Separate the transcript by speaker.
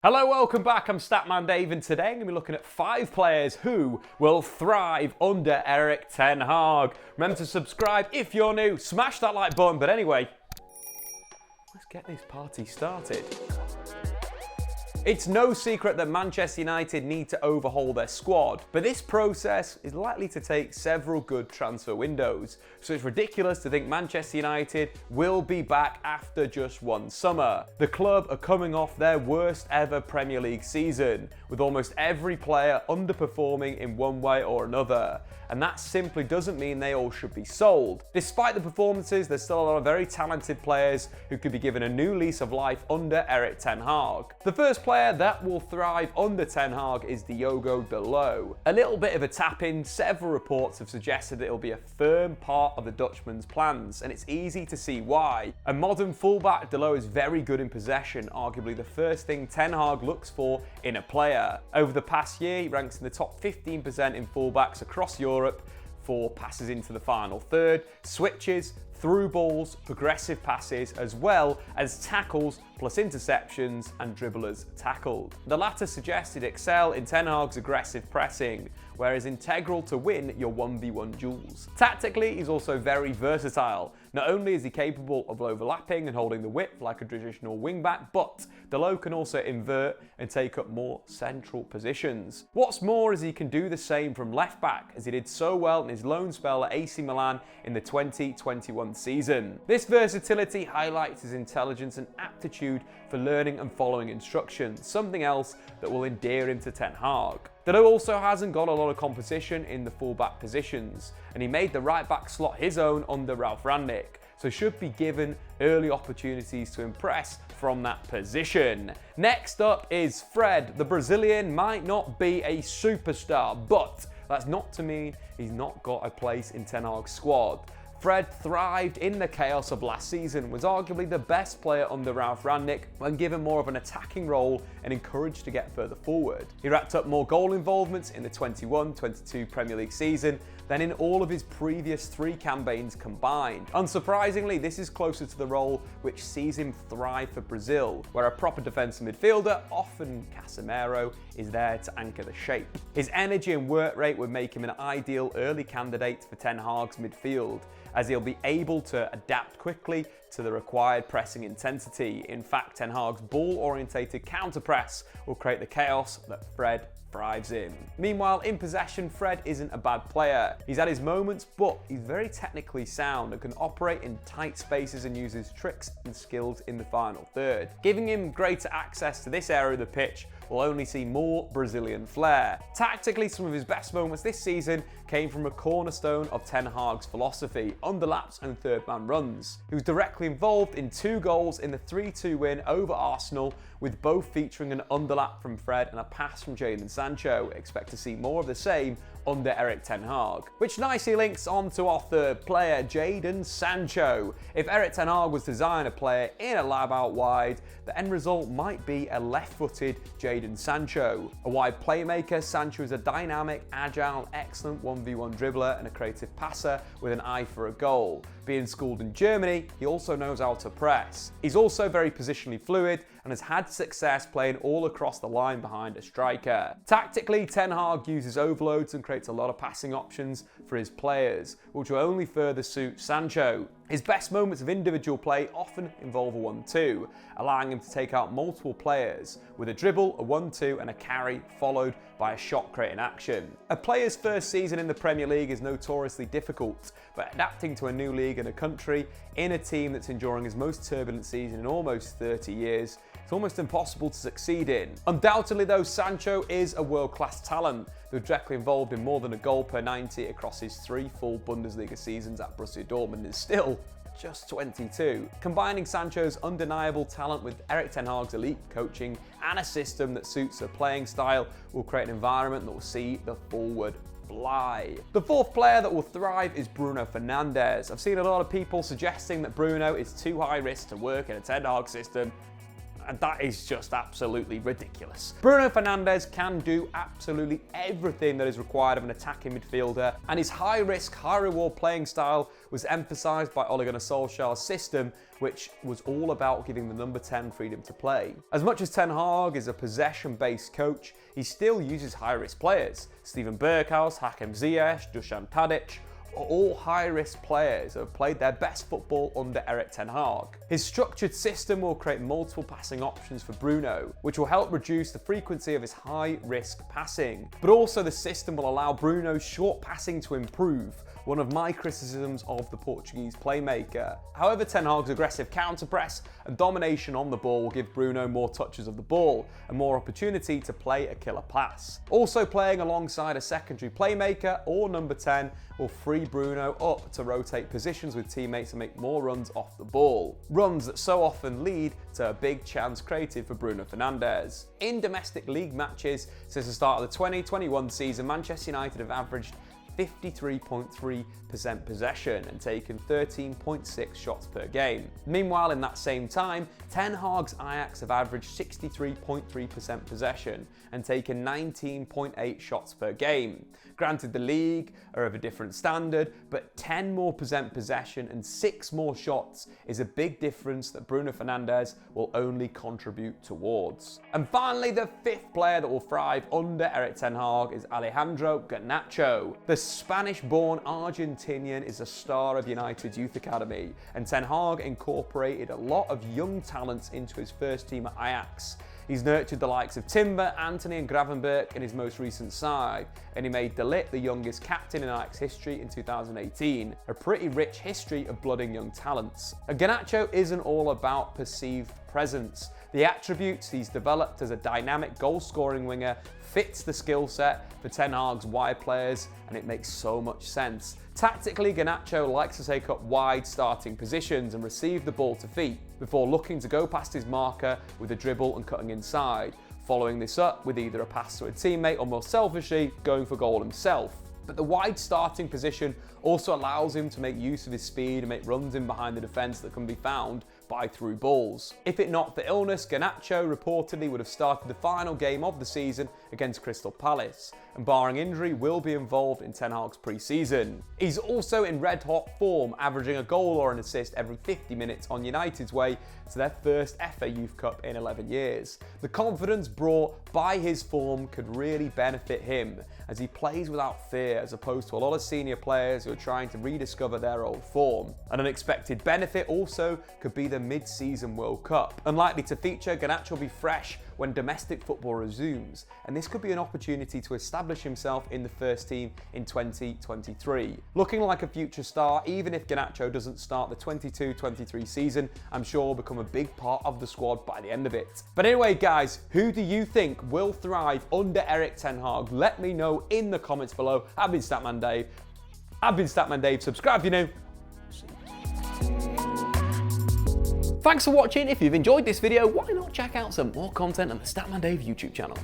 Speaker 1: Hello, welcome back. I'm Statman Dave, and today I'm going to be looking at 5 players who will thrive under Erik Ten Hag. Remember to subscribe if you're new, smash that like button, but anyway, let's get this party started. It's no secret that Manchester United need to overhaul their squad, but this process is likely to take several good transfer windows, so it's ridiculous to think Manchester United will be back after just one summer. The club are coming off their worst ever Premier League season, with almost every player underperforming in one way or another, and that simply doesn't mean they all should be sold. Despite the performances, there's still a lot of very talented players who could be given a new lease of life under Erik Ten Hag. The first player that will thrive under Ten Hag is Diogo Dalot. A little bit of a tap-in, several reports have suggested that it'll be a firm part of the Dutchman's plans, and it's easy to see why. A modern fullback, Dalot is very good in possession, arguably the first thing Ten Hag looks for in a player. Over the past year, he ranks in the top 15% in fullbacks across Europe for passes into the final third, switches, through balls, progressive passes, as well as tackles plus interceptions and dribblers tackled. The latter suggested excel in Ten Hag's aggressive pressing, where is integral to win your 1v1 duels. Tactically, he's also very versatile. Not only is he capable of overlapping and holding the width like a traditional wingback, but Dalot can also invert and take up more central positions. What's more is he can do the same from left back, as he did so well in his loan spell at AC Milan in the 2021 season. This versatility highlights his intelligence and aptitude for learning and following instructions, something else that will endear him to Ten Hag. Dalot also hasn't got a lot of competition in the fullback positions, and he made the right back slot his own under Ralf Rangnick, so should be given early opportunities to impress from that position. Next up is Fred. The Brazilian might not be a superstar, but that's not to mean he's not got a place in Ten Hag's squad. Fred thrived in the chaos of last season, was arguably the best player under Ralf Rangnick when given more of an attacking role and encouraged to get further forward. He racked up more goal involvements in the 21-22 Premier League season than in all of his previous 3 campaigns combined. Unsurprisingly, this is closer to the role which sees him thrive for Brazil, where a proper defensive midfielder, often Casemiro, is there to anchor the shape. His energy and work rate would make him an ideal early candidate for Ten Hag's midfield, as he'll be able to adapt quickly to the required pressing intensity. In fact, Ten Hag's ball-orientated counter-press will create the chaos that Fred thrives in. Meanwhile, in possession, Fred isn't a bad player. He's had his moments, but he's very technically sound and can operate in tight spaces and use his tricks and skills in the final third. Giving him greater access to this area of the pitch will only see more Brazilian flair. Tactically, some of his best moments this season came from a cornerstone of Ten Hag's philosophy, underlaps and third man runs. He was directly involved in 2 goals in the 3-2 win over Arsenal, with both featuring an underlap from Fred and a pass from Jaden Sancho. Expect to see more of the same under Erik Ten Hag. Which nicely links on to our third player, Jaden Sancho. If Erik Ten Hag was to design a player in a lab out wide, the end result might be a left-footed Jaden Sancho. A wide playmaker, Sancho is a dynamic, agile, excellent 1v1 dribbler and a creative passer with an eye for a goal. Being schooled in Germany, he also knows how to press. He's also very positionally fluid and has had success playing all across the line behind a striker. Tactically, Ten Hag uses overloads and creates a lot of passing options for his players, which will only further suit Sancho. His best moments of individual play often involve a 1-2, allowing him to take out multiple players, with a dribble, a 1-2 and a carry followed by a shot creating action. A player's first season in the Premier League is notoriously difficult, but adapting to a new league and a country in a team that's enduring his most turbulent season in almost 30 years, it's almost impossible to succeed in. Undoubtedly though, Sancho is a world-class talent who was directly involved in more than a goal per 90 across his 3 full Bundesliga seasons at Borussia Dortmund and is still just 22. Combining Sancho's undeniable talent with Erik Ten Hag's elite coaching and a system that suits their playing style will create an environment that will see the forward fly. The fourth player that will thrive is Bruno Fernandez. I've seen a lot of people suggesting that Bruno is too high risk to work in a Ten Hag system, and that is just absolutely ridiculous. Bruno Fernandez can do absolutely everything that is required of an attacking midfielder, and his high-risk, high-reward playing style was emphasised by Ole Gunnar Solskjaer's system, which was all about giving the number 10 freedom to play. As much as Ten Hag is a possession-based coach, he still uses high-risk players. Steven Berghuis, Hakim Ziyech, Dusan Tadic are all high-risk players who have played their best football under Erik Ten Hag. His structured system will create multiple passing options for Bruno, which will help reduce the frequency of his high-risk passing. But also the system will allow Bruno's short passing to improve, one of my criticisms of the Portuguese playmaker. However, Ten Hag's aggressive counter-press and domination on the ball will give Bruno more touches of the ball and more opportunity to play a killer pass. Also playing alongside a secondary playmaker or number 10 will free Bruno up to rotate positions with teammates and make more runs off the ball. Runs that so often lead to a big chance created for Bruno Fernandez. In domestic league matches since the start of the 2021 season, Manchester United have averaged 53.3% possession and taken 13.6 shots per game. Meanwhile, in that same time, Ten Hag's Ajax have averaged 63.3% possession and taken 19.8 shots per game. Granted, the league are of a different standard, but 10 more % possession and 6 more shots is a big difference that Bruno Fernandez will only contribute towards. And finally, the 5th player that will thrive under Erik Ten Hag is Alejandro Ganacho. The Spanish-born Argentinian is a star of United's youth academy, and Ten Hag incorporated a lot of young talents into his first team at Ajax. He's nurtured the likes of Timber, Anthony and Gravenberch in his most recent side, and he made Dalot the youngest captain in Ajax history in 2018, a pretty rich history of blooding young talents. And Ganacho isn't all about perceived presence. The attributes he's developed as a dynamic goal-scoring winger fits the skill set for Ten Hag's wide players, and it makes so much sense. Tactically, Ganacho likes to take up wide starting positions and receive the ball to feet before looking to go past his marker with a dribble and cutting inside, following this up with either a pass to a teammate or more selfishly, going for goal himself. But the wide starting position also allows him to make use of his speed and make runs in behind the defence that can be found by through balls. If it not for illness, Ganacho reportedly would have started the final game of the season against Crystal Palace, and barring injury will be involved in Ten Hag's pre-season. He's also in red-hot form, averaging a goal or an assist every 50 minutes on United's way to their first FA Youth Cup in 11 years. The confidence brought by his form could really benefit him, as he plays without fear as opposed to a lot of senior players who are trying to rediscover their old form. An unexpected benefit also could be the mid-season World Cup. Unlikely to feature, Ganacho will be fresh when domestic football resumes, and this could be an opportunity to establish himself in the first team in 2023. Looking like a future star, even if Ganacho doesn't start the 22-23 season, I'm sure will become a big part of the squad by the end of it. But anyway guys, who do you think will thrive under Erik Ten Hag? Let me know in the comments below. I've been Statman Dave. Subscribe if you're new. Thanks for watching. If you've enjoyed this video, why not check out some more content on the Statman Dave YouTube channel.